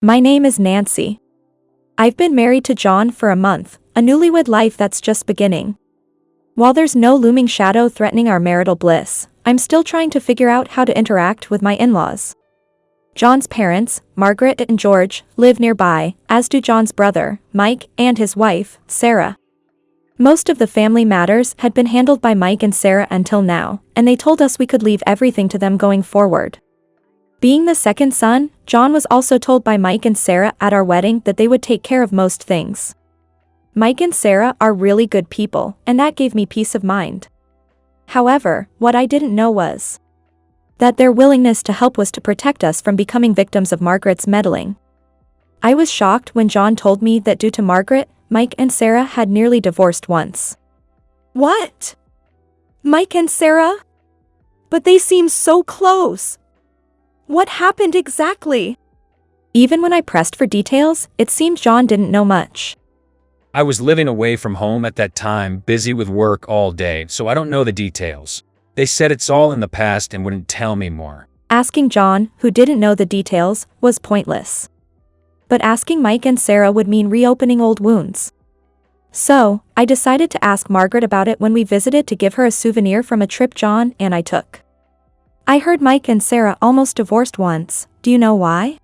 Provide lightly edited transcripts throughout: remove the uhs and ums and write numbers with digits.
My name is Nancy. I've been married to John for a month, a newlywed life that's just beginning. While there's no looming shadow threatening our marital bliss, I'm still trying to figure out how to interact with my in-laws. John's parents, Margaret and George, live nearby, as do John's brother, Mike, and his wife, Sarah. Most of the family matters had been handled by Mike and Sarah until now, and they told us we could leave everything to them going forward. Being the second son, John was also told by Mike and Sarah at our wedding that they would take care of most things. Mike and Sarah are really good people, and that gave me peace of mind. However, what I didn't know was that their willingness to help was to protect us from becoming victims of Margaret's meddling. I was shocked when John told me that due to Margaret, Mike and Sarah had nearly divorced once. What? Mike and Sarah? But they seem so close. What happened exactly? Even when I pressed for details, it seemed John didn't know much. I was living away from home at that time, busy with work all day, so I don't know the details. They said it's all in the past and wouldn't tell me more. Asking John, who didn't know the details, was pointless. But asking Mike and Sarah would mean reopening old wounds. So, I decided to ask Margaret about it when we visited to give her a souvenir from a trip John and I took. I heard Mike and Sarah almost divorced once. Do you know why?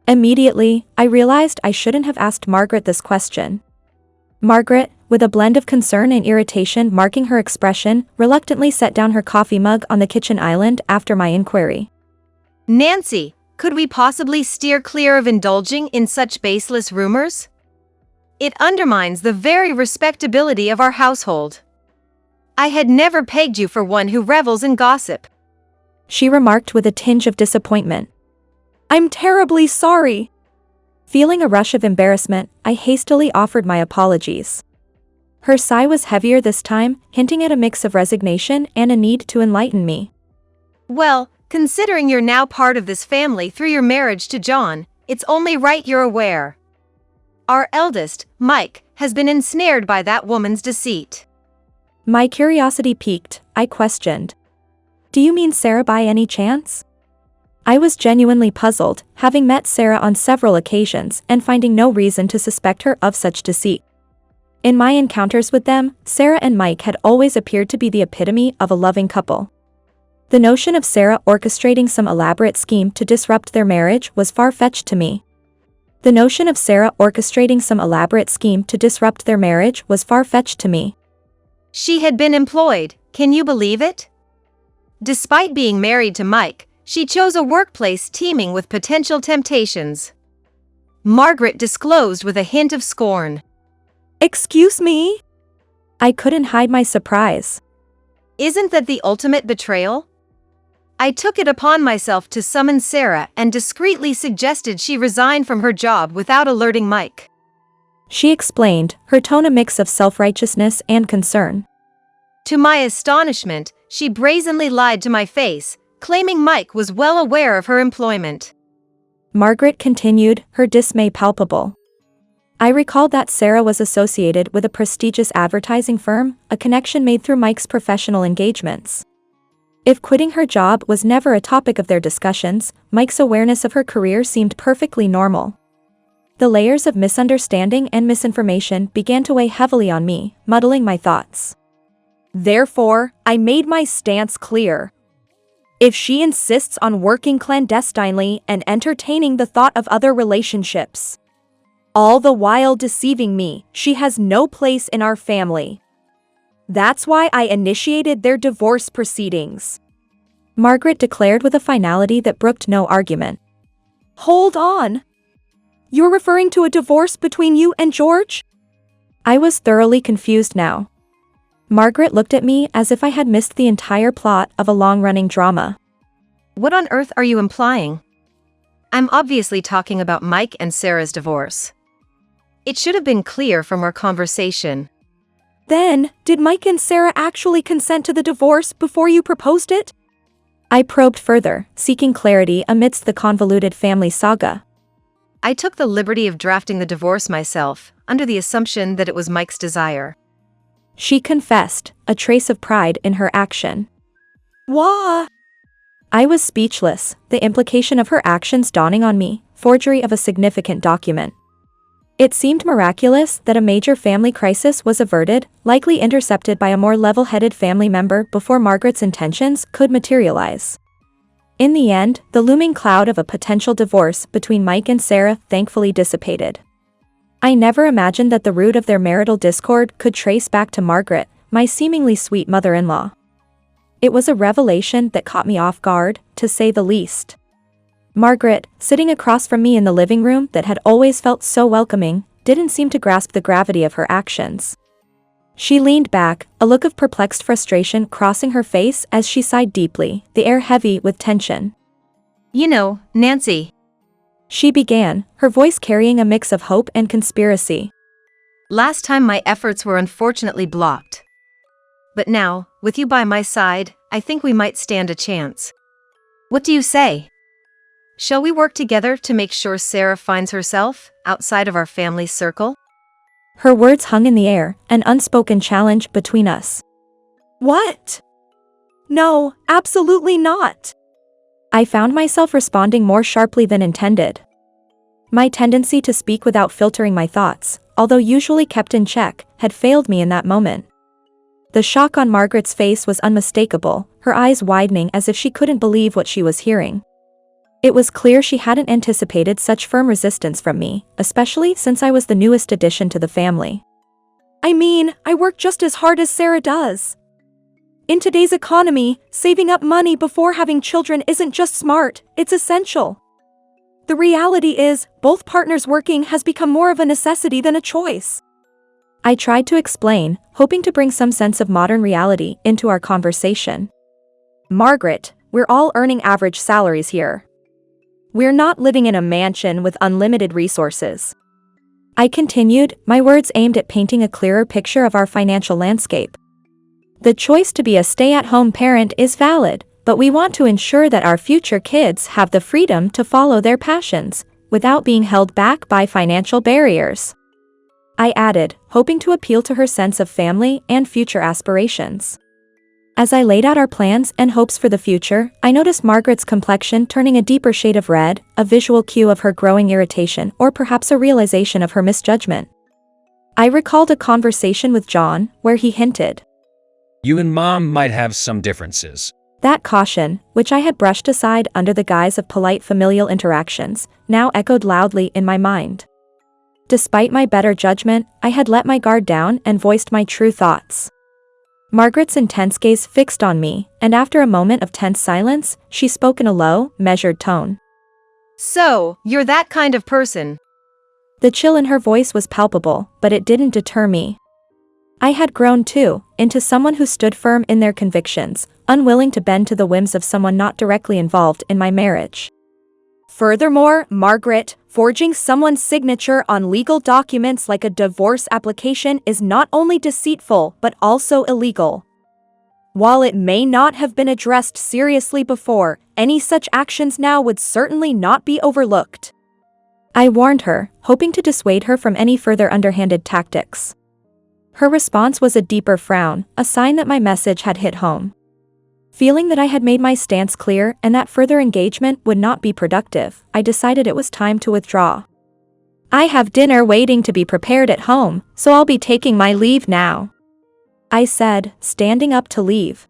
Immediately, I realized I shouldn't have asked Margaret this question. Margaret, with a blend of concern and irritation marking her expression, reluctantly set down her coffee mug on the kitchen island after my inquiry. Nancy, could we possibly steer clear of indulging in such baseless rumors? It undermines the very respectability of our household. I had never pegged you for one who revels in gossip, she remarked with a tinge of disappointment. I'm terribly sorry. Feeling a rush of embarrassment, I hastily offered my apologies. Her sigh was heavier this time, hinting at a mix of resignation and a need to enlighten me. Well, considering you're now part of this family through your marriage to John, it's only right you're aware. Our eldest, Mike, has been ensnared by that woman's deceit. My curiosity piqued. I questioned. Do you mean Sarah by any chance? I was genuinely puzzled, having met Sarah on several occasions and finding no reason to suspect her of such deceit. In my encounters with them, Sarah and Mike had always appeared to be the epitome of a loving couple. The notion of Sarah orchestrating some elaborate scheme to disrupt their marriage was far-fetched to me. She had been employed, can you believe it? Despite being married to Mike, she chose a workplace teeming with potential temptations. Margaret disclosed with a hint of scorn. Excuse me? I couldn't hide my surprise. Isn't that the ultimate betrayal? I took it upon myself to summon Sarah and discreetly suggested she resign from her job without alerting Mike. She explained, her tone a mix of self-righteousness and concern. To my astonishment, she brazenly lied to my face, claiming Mike was well aware of her employment. Margaret continued, her dismay palpable. I recalled that Sarah was associated with a prestigious advertising firm, a connection made through Mike's professional engagements. If quitting her job was never a topic of their discussions, Mike's awareness of her career seemed perfectly normal. The layers of misunderstanding and misinformation began to weigh heavily on me, muddling my thoughts. Therefore, I made my stance clear. If she insists on working clandestinely and entertaining the thought of other relationships, all the while deceiving me, she has no place in our family. That's why I initiated their divorce proceedings, Margaret declared with a finality that brooked no argument. Hold on. You're referring to a divorce between you and George? I was thoroughly confused now. Margaret looked at me as if I had missed the entire plot of a long-running drama. What on earth are you implying? I'm obviously talking about Mike and Sarah's divorce. It should have been clear from our conversation. Then, did Mike and Sarah actually consent to the divorce before you proposed it? I probed further, seeking clarity amidst the convoluted family saga. I took the liberty of drafting the divorce myself, under the assumption that it was Mike's desire. She confessed, a trace of pride in her action. Wah! I was speechless, the implication of her actions dawning on me, forgery of a significant document. It seemed miraculous that a major family crisis was averted, likely intercepted by a more level-headed family member before Margaret's intentions could materialize. In the end, the looming cloud of a potential divorce between Mike and Sarah thankfully dissipated. I never imagined that the root of their marital discord could trace back to Margaret, my seemingly sweet mother-in-law. It was a revelation that caught me off guard, to say the least. Margaret, sitting across from me in the living room that had always felt so welcoming, didn't seem to grasp the gravity of her actions. She leaned back, a look of perplexed frustration crossing her face as she sighed deeply, the air heavy with tension. You know, Nancy. She began, her voice carrying a mix of hope and conspiracy. Last time my efforts were unfortunately blocked. But now, with you by my side, I think we might stand a chance. What do you say? Shall we work together to make sure Sarah finds herself outside of our family's circle? Her words hung in the air, an unspoken challenge between us. What? No, absolutely not. I found myself responding more sharply than intended. My tendency to speak without filtering my thoughts, although usually kept in check, had failed me in that moment. The shock on Margaret's face was unmistakable, her eyes widening as if she couldn't believe what she was hearing. It was clear she hadn't anticipated such firm resistance from me, especially since I was the newest addition to the family. I mean, I work just as hard as Sarah does. In today's economy, saving up money before having children isn't just smart, it's essential. The reality is, both partners working has become more of a necessity than a choice. I tried to explain, hoping to bring some sense of modern reality into our conversation. Margaret, we're all earning average salaries here. We're not living in a mansion with unlimited resources. I continued, my words aimed at painting a clearer picture of our financial landscape. The choice to be a stay-at-home parent is valid, but we want to ensure that our future kids have the freedom to follow their passions, without being held back by financial barriers. I added, hoping to appeal to her sense of family and future aspirations. As I laid out our plans and hopes for the future, I noticed Margaret's complexion turning a deeper shade of red, a visual cue of her growing irritation or perhaps a realization of her misjudgment. I recalled a conversation with John, where he hinted, You and Mom might have some differences. That caution, which I had brushed aside under the guise of polite familial interactions, now echoed loudly in my mind. Despite my better judgment, I had let my guard down and voiced my true thoughts. Margaret's intense gaze fixed on me, and after a moment of tense silence, she spoke in a low, measured tone. So, you're that kind of person. The chill in her voice was palpable, but it didn't deter me. I had grown too, into someone who stood firm in their convictions, unwilling to bend to the whims of someone not directly involved in my marriage. Furthermore, Margaret, forging someone's signature on legal documents like a divorce application is not only deceitful but also illegal. While it may not have been addressed seriously before, any such actions now would certainly not be overlooked. I warned her, hoping to dissuade her from any further underhanded tactics. Her response was a deeper frown, a sign that my message had hit home. Feeling that I had made my stance clear and that further engagement would not be productive, I decided it was time to withdraw. I have dinner waiting to be prepared at home, so I'll be taking my leave now, I said, standing up to leave.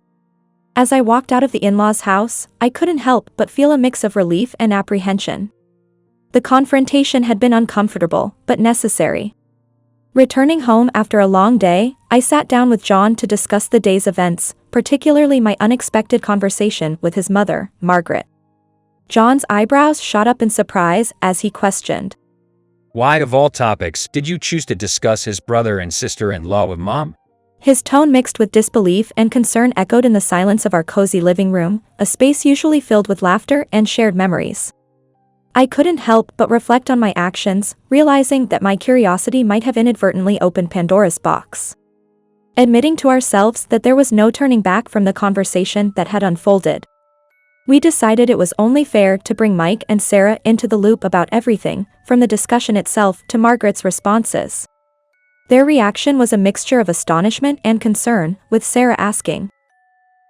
As I walked out of the in-laws' house, I couldn't help but feel a mix of relief and apprehension. The confrontation had been uncomfortable, but necessary. Returning home after a long day, I sat down with John to discuss the day's events, particularly my unexpected conversation with his mother, Margaret. John's eyebrows shot up in surprise as he questioned, Why, of all topics, did you choose to discuss his brother and sister-in-law with Mom? His tone mixed with disbelief and concern echoed in the silence of our cozy living room, a space usually filled with laughter and shared memories. I couldn't help but reflect on my actions, realizing that my curiosity might have inadvertently opened Pandora's box. Admitting to ourselves that there was no turning back from the conversation that had unfolded. We decided it was only fair to bring Mike and Sarah into the loop about everything, from the discussion itself to Margaret's responses. Their reaction was a mixture of astonishment and concern, with Sarah asking,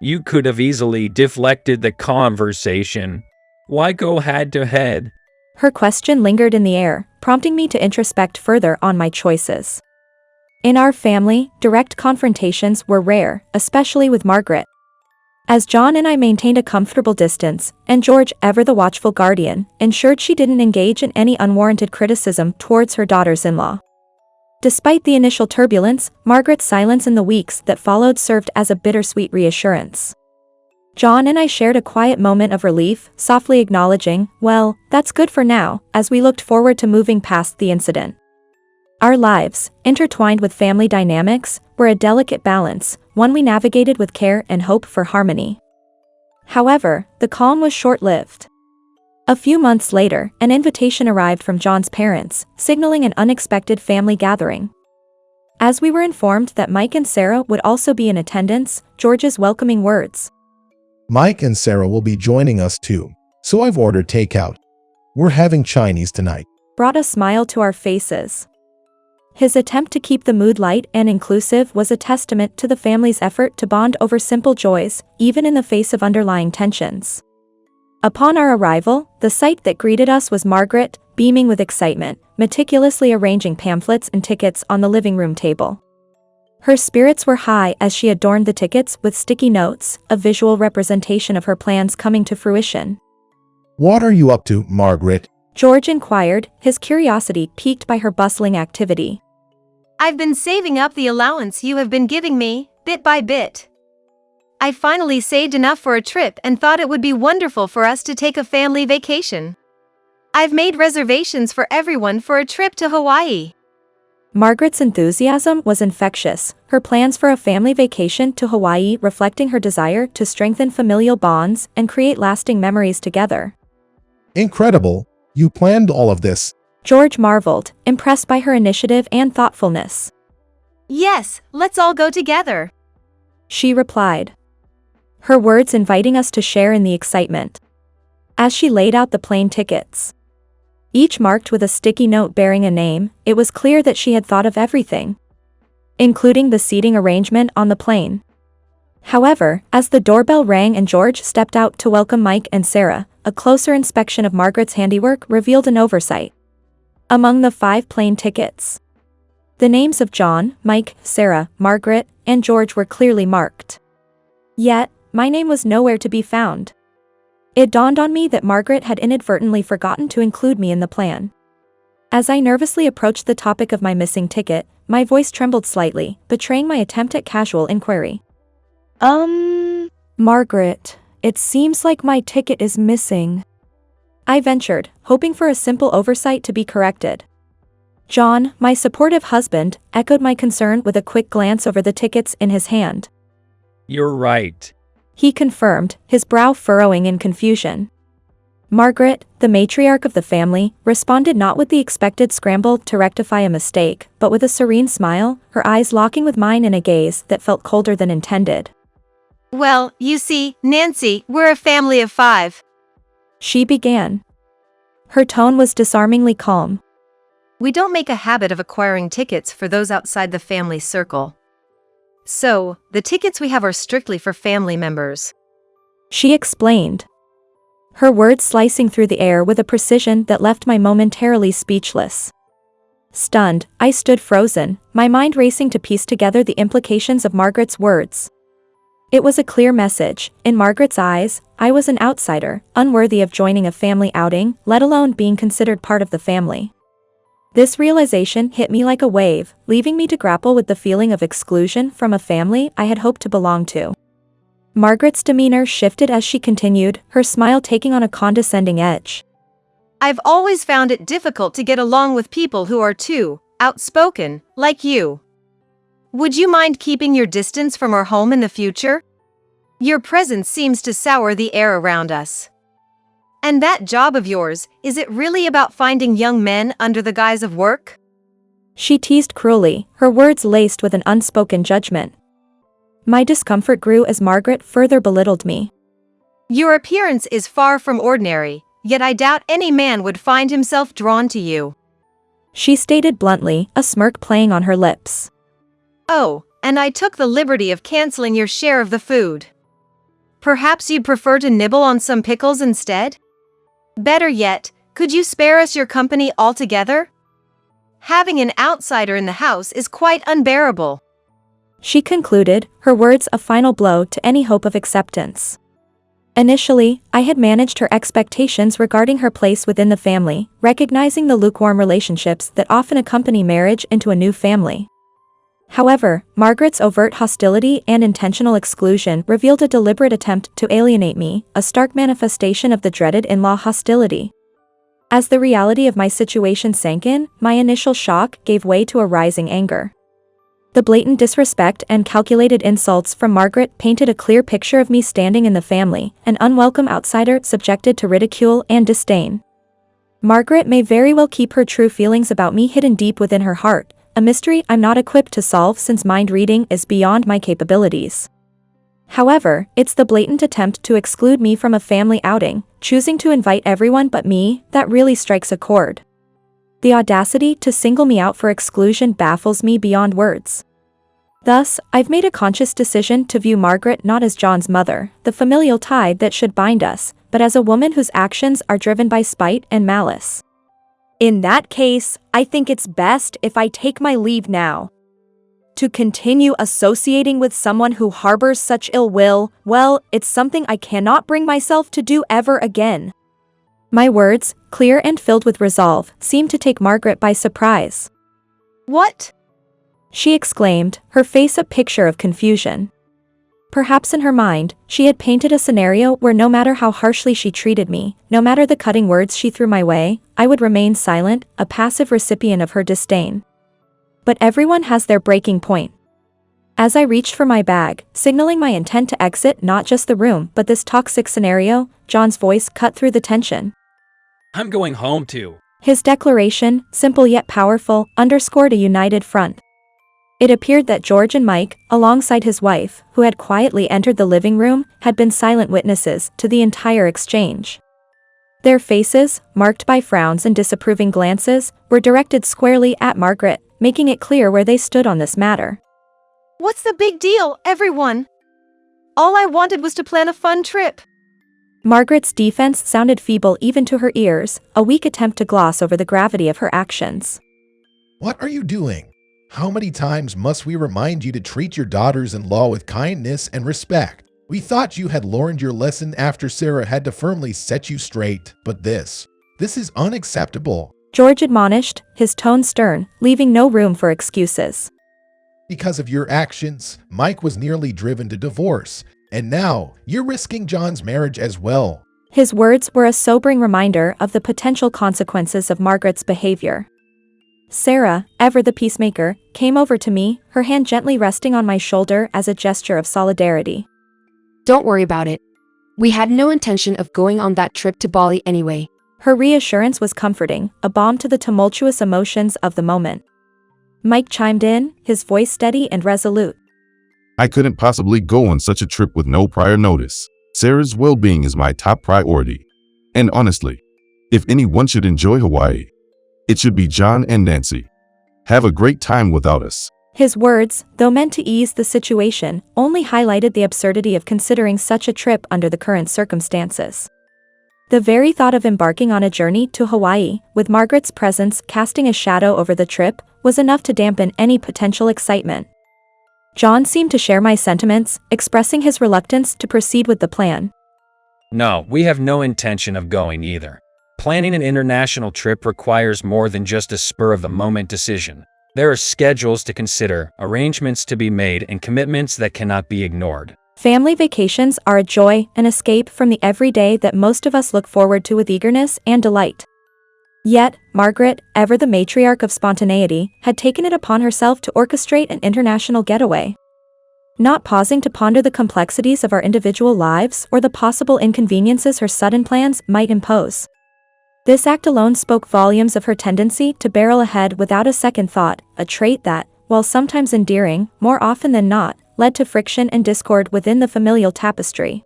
You could have easily deflected the conversation. Why go head to head? Her question lingered in the air, prompting me to introspect further on my choices. In our family, direct confrontations were rare, especially with Margaret. As John and I maintained a comfortable distance, and George, ever the watchful guardian, ensured she didn't engage in any unwarranted criticism towards her daughters-in-law. Despite the initial turbulence, Margaret's silence in the weeks that followed served as a bittersweet reassurance. John and I shared a quiet moment of relief, softly acknowledging, "Well, that's good for now," as we looked forward to moving past the incident. Our lives, intertwined with family dynamics, were a delicate balance, one we navigated with care and hope for harmony. However, the calm was short-lived. A few months later, an invitation arrived from John's parents, signaling an unexpected family gathering. As we were informed that Mike and Sarah would also be in attendance, George's welcoming words, "Mike and Sarah will be joining us too, so I've ordered takeout. We're having Chinese tonight," brought a smile to our faces. His attempt to keep the mood light and inclusive was a testament to the family's effort to bond over simple joys, even in the face of underlying tensions. Upon our arrival, the sight that greeted us was Margaret, beaming with excitement, meticulously arranging pamphlets and tickets on the living room table. Her spirits were high as she adorned the tickets with sticky notes, a visual representation of her plans coming to fruition. "What are you up to, Margaret?" George inquired, his curiosity piqued by her bustling activity. I've been saving up the allowance you have been giving me, bit by bit. I finally saved enough for a trip and thought it would be wonderful for us to take a family vacation. I've made reservations for everyone for a trip to Hawaii. Margaret's enthusiasm was infectious, her plans for a family vacation to Hawaii reflecting her desire to strengthen familial bonds and create lasting memories together. "Incredible. You planned all of this." George marveled, impressed by her initiative and thoughtfulness. Yes, let's all go together. She replied, her words inviting us to share in the excitement. As she laid out the plane tickets, each marked with a sticky note bearing a name, it was clear that she had thought of everything, including the seating arrangement on the plane. However, as the doorbell rang and George stepped out to welcome Mike and Sarah, a closer inspection of Margaret's handiwork revealed an oversight. Among the 5 plane tickets, the names of John, Mike, Sarah, Margaret, and George were clearly marked. Yet, my name was nowhere to be found. It dawned on me that Margaret had inadvertently forgotten to include me in the plan. As I nervously approached the topic of my missing ticket, my voice trembled slightly, betraying my attempt at casual inquiry. Margaret, it seems like my ticket is missing. I ventured, hoping for a simple oversight to be corrected. John, my supportive husband, echoed my concern with a quick glance over the tickets in his hand. You're right, he confirmed, his brow furrowing in confusion. Margaret, the matriarch of the family, responded not with the expected scramble to rectify a mistake, but with a serene smile, her eyes locking with mine in a gaze that felt colder than intended. Well, you see, Nancy, we're a family of 5. She began. Her tone was disarmingly calm. We don't make a habit of acquiring tickets for those outside the family circle. So, the tickets we have are strictly for family members. She explained, her words slicing through the air with a precision that left me momentarily speechless. Stunned, I stood frozen, my mind racing to piece together the implications of Margaret's words. It was a clear message. In Margaret's eyes, I was an outsider, unworthy of joining a family outing, let alone being considered part of the family. This realization hit me like a wave, leaving me to grapple with the feeling of exclusion from a family I had hoped to belong to. Margaret's demeanor shifted as she continued, her smile taking on a condescending edge. I've always found it difficult to get along with people who are too outspoken, like you. Would you mind keeping your distance from our home in the future? Your presence seems to sour the air around us. And that job of yours, is it really about finding young men under the guise of work? She teased cruelly, her words laced with an unspoken judgment. My discomfort grew as Margaret further belittled me. Your appearance is far from ordinary, yet I doubt any man would find himself drawn to you. She stated bluntly, a smirk playing on her lips. Oh, and I took the liberty of canceling your share of the food. Perhaps you'd prefer to nibble on some pickles instead? Better yet, could you spare us your company altogether? Having an outsider in the house is quite unbearable. She concluded, her words a final blow to any hope of acceptance. Initially, I had managed her expectations regarding her place within the family, recognizing the lukewarm relationships that often accompany marriage into a new family. However, Margaret's overt hostility and intentional exclusion revealed a deliberate attempt to alienate me, a stark manifestation of the dreaded in-law hostility. As the reality of my situation sank in, my initial shock gave way to a rising anger. The blatant disrespect and calculated insults from Margaret painted a clear picture of me standing in the family, an unwelcome outsider subjected to ridicule and disdain. Margaret may very well keep her true feelings about me hidden deep within her heart, a mystery I'm not equipped to solve since mind reading is beyond my capabilities. However, it's the blatant attempt to exclude me from a family outing, choosing to invite everyone but me, that really strikes a chord. The audacity to single me out for exclusion baffles me beyond words. Thus, I've made a conscious decision to view Margaret not as John's mother, the familial tie that should bind us, but as a woman whose actions are driven by spite and malice. In that case, I think it's best if I take my leave now. To continue associating with someone who harbors such ill will, well, it's something I cannot bring myself to do ever again. My words, clear and filled with resolve, seemed to take Margaret by surprise. What? She exclaimed, her face a picture of confusion. Perhaps in her mind, she had painted a scenario where no matter how harshly she treated me, no matter the cutting words she threw my way, I would remain silent, a passive recipient of her disdain. But everyone has their breaking point. As I reached for my bag, signaling my intent to exit not just the room but this toxic scenario, John's voice cut through the tension. I'm going home too. His declaration, simple yet powerful, underscored a united front. It appeared that George and Mike, alongside his wife, who had quietly entered the living room, had been silent witnesses to the entire exchange. Their faces, marked by frowns and disapproving glances, were directed squarely at Margaret, making it clear where they stood on this matter. What's the big deal, everyone? All I wanted was to plan a fun trip. Margaret's defense sounded feeble even to her ears, a weak attempt to gloss over the gravity of her actions. What are you doing? How many times must we remind you to treat your daughters-in-law with kindness and respect? We thought you had learned your lesson after Sarah had to firmly set you straight, but this is unacceptable. George admonished, his tone stern, leaving no room for excuses. Because of your actions, Mike was nearly driven to divorce, and now you're risking John's marriage as well. His words were a sobering reminder of the potential consequences of Margaret's behavior. Sarah, ever the peacemaker, came over to me, her hand gently resting on my shoulder as a gesture of solidarity. Don't worry about it. We had no intention of going on that trip to Bali anyway. Her reassurance was comforting, a balm to the tumultuous emotions of the moment. Mike chimed in, his voice steady and resolute. I couldn't possibly go on such a trip with no prior notice. Sarah's well-being is my top priority. And honestly, if anyone should enjoy Hawaii, it should be John and Nancy. Have a great time without us. His words, though meant to ease the situation, only highlighted the absurdity of considering such a trip under the current circumstances. The very thought of embarking on a journey to Hawaii, with Margaret's presence casting a shadow over the trip, was enough to dampen any potential excitement. John seemed to share my sentiments, expressing his reluctance to proceed with the plan. No, we have no intention of going either. Planning an international trip requires more than just a spur-of-the-moment decision. There are schedules to consider, arrangements to be made, and commitments that cannot be ignored. Family vacations are a joy, an escape from the everyday that most of us look forward to with eagerness and delight. Yet, Margaret, ever the matriarch of spontaneity, had taken it upon herself to orchestrate an international getaway. Not pausing to ponder the complexities of our individual lives or the possible inconveniences her sudden plans might impose. This act alone spoke volumes of her tendency to barrel ahead without a second thought, a trait that, while sometimes endearing, more often than not, led to friction and discord within the familial tapestry.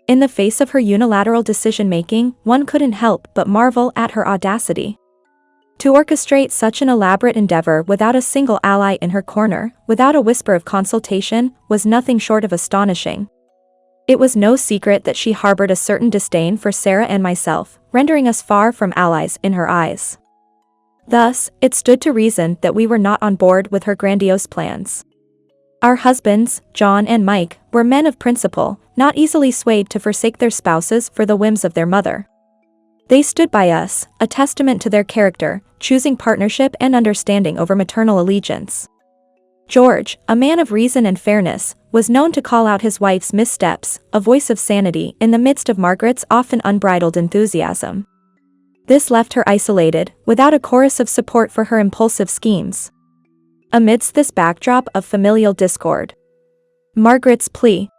In the face of her unilateral decision-making, one couldn't help but marvel at her audacity. To orchestrate such an elaborate endeavor without a single ally in her corner, without a whisper of consultation, was nothing short of astonishing. It was no secret that she harbored a certain disdain for Sarah and myself, rendering us far from allies in her eyes. Thus, it stood to reason that we were not on board with her grandiose plans. Our husbands, John and Mike, were men of principle, not easily swayed to forsake their spouses for the whims of their mother. They stood by us, a testament to their character, choosing partnership and understanding over maternal allegiance. George, a man of reason and fairness, was known to call out his wife's missteps, a voice of sanity in the midst of Margaret's often unbridled enthusiasm. This left her isolated, without a chorus of support for her impulsive schemes. Amidst this backdrop of familial discord, Margaret's plea,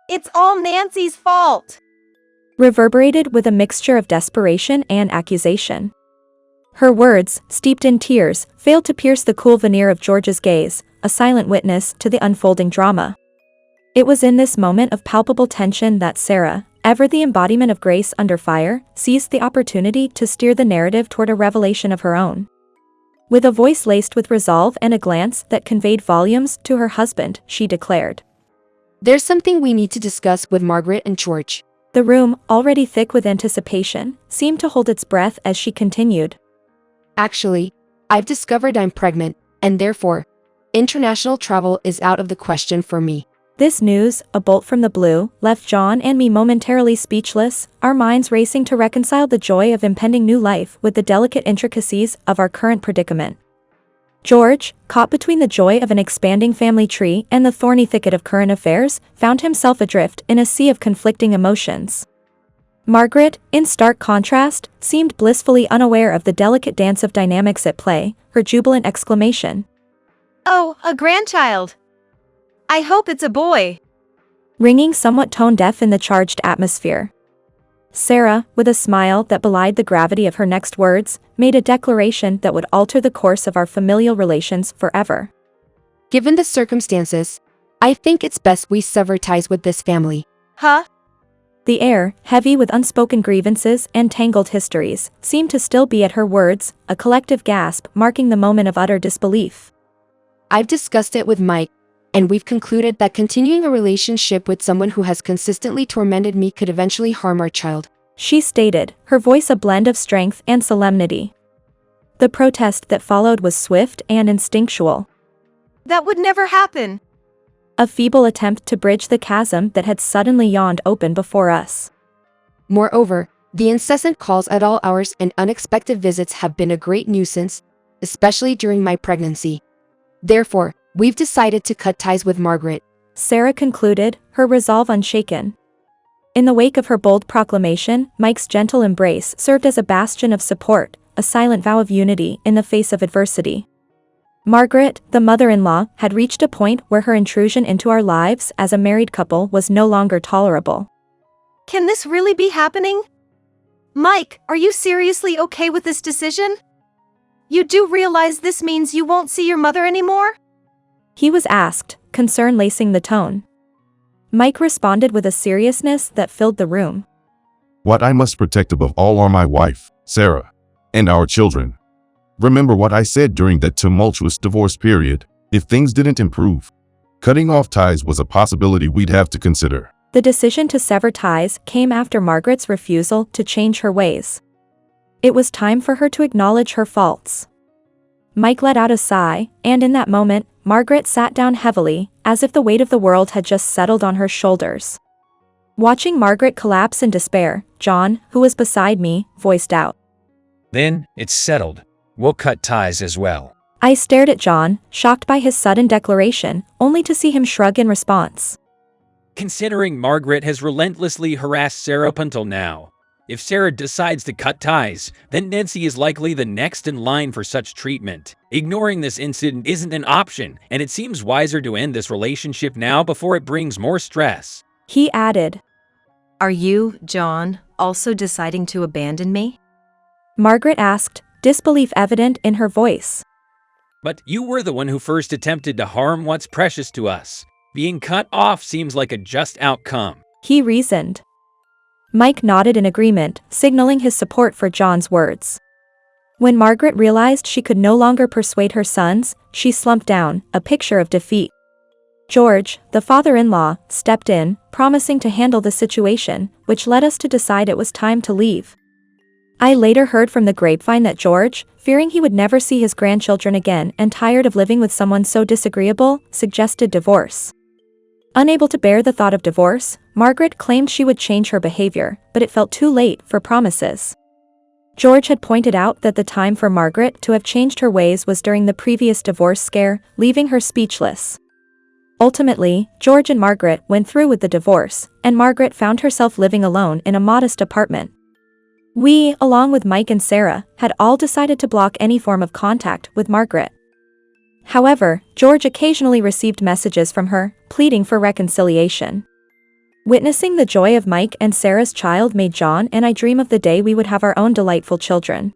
"It's all Nancy's fault," reverberated with a mixture of desperation and accusation. Her words, steeped in tears, failed to pierce the cool veneer of George's gaze, a silent witness to the unfolding drama. It was in this moment of palpable tension that Sarah, ever the embodiment of grace under fire, seized the opportunity to steer the narrative toward a revelation of her own. With a voice laced with resolve and a glance that conveyed volumes to her husband, she declared, "There's something we need to discuss with Margaret and George." The room, already thick with anticipation, seemed to hold its breath as she continued. "Actually, I've discovered I'm pregnant, and therefore, international travel is out of the question for me." This news, a bolt from the blue, left John and me momentarily speechless, our minds racing to reconcile the joy of impending new life with the delicate intricacies of our current predicament. George, caught between the joy of an expanding family tree and the thorny thicket of current affairs, found himself adrift in a sea of conflicting emotions. Margaret, in stark contrast, seemed blissfully unaware of the delicate dance of dynamics at play, her jubilant exclamation, "Oh, a grandchild! I hope it's a boy!" ringing somewhat tone-deaf in the charged atmosphere. Sarah, with a smile that belied the gravity of her next words, made a declaration that would alter the course of our familial relations forever. "Given the circumstances, I think it's best we sever ties with this family." Huh? The air, heavy with unspoken grievances and tangled histories, seemed to still be at her words, a collective gasp marking the moment of utter disbelief. "I've discussed it with Mike, and we've concluded that continuing a relationship with someone who has consistently tormented me could eventually harm our child," she stated, her voice a blend of strength and solemnity. The protest that followed was swift and instinctual. That would never happen. A feeble attempt to bridge the chasm that had suddenly yawned open before us. Moreover, the incessant calls at all hours and unexpected visits have been a great nuisance, especially during my pregnancy. Therefore, we've decided to cut ties with Margaret," Sarah concluded, her resolve unshaken. In the wake of her bold proclamation, Mike's gentle embrace served as a bastion of support, a silent vow of unity in the face of adversity. Margaret, the mother-in-law, had reached a point where her intrusion into our lives as a married couple was no longer tolerable. Can this really be happening? Mike, are you seriously okay with this decision? You do realize this means you won't see your mother anymore? He was asked, concern lacing the tone. Mike responded with a seriousness that filled the room. What I must protect above all are my wife, Sarah, and our children. Remember what I said during that tumultuous divorce period. If things didn't improve, cutting off ties was a possibility we'd have to consider. The decision to sever ties came after Margaret's refusal to change her ways. It was time for her to acknowledge her faults. Mike let out a sigh, and in that moment, Margaret sat down heavily, as if the weight of the world had just settled on her shoulders. Watching Margaret collapse in despair, John, who was beside me, voiced out, "Then, it's settled. We'll cut ties as well." I stared at John, shocked by his sudden declaration, only to see him shrug in response. Considering Margaret has relentlessly harassed Sarah up until now, if Sarah decides to cut ties, then Nancy is likely the next in line for such treatment. Ignoring this incident isn't an option, and it seems wiser to end this relationship now before it brings more stress. He added. Are you, John, also deciding to abandon me? Margaret asked, disbelief evident in her voice. But you were the one who first attempted to harm what's precious to us. Being cut off seems like a just outcome. He reasoned. Mike nodded in agreement, signaling his support for John's words. When Margaret realized she could no longer persuade her sons, she slumped down, a picture of defeat. George, the father-in-law, stepped in, promising to handle the situation, which led us to decide it was time to leave. I later heard from the grapevine that George, fearing he would never see his grandchildren again and tired of living with someone so disagreeable, suggested divorce. Unable to bear the thought of divorce, Margaret claimed she would change her behavior, but it felt too late for promises. George had pointed out that the time for Margaret to have changed her ways was during the previous divorce scare, leaving her speechless. Ultimately, George and Margaret went through with the divorce, and Margaret found herself living alone in a modest apartment. We, along with Mike and Sarah, had all decided to block any form of contact with Margaret. However, George occasionally received messages from her, pleading for reconciliation. Witnessing the joy of Mike and Sarah's child made John and I dream of the day we would have our own delightful children.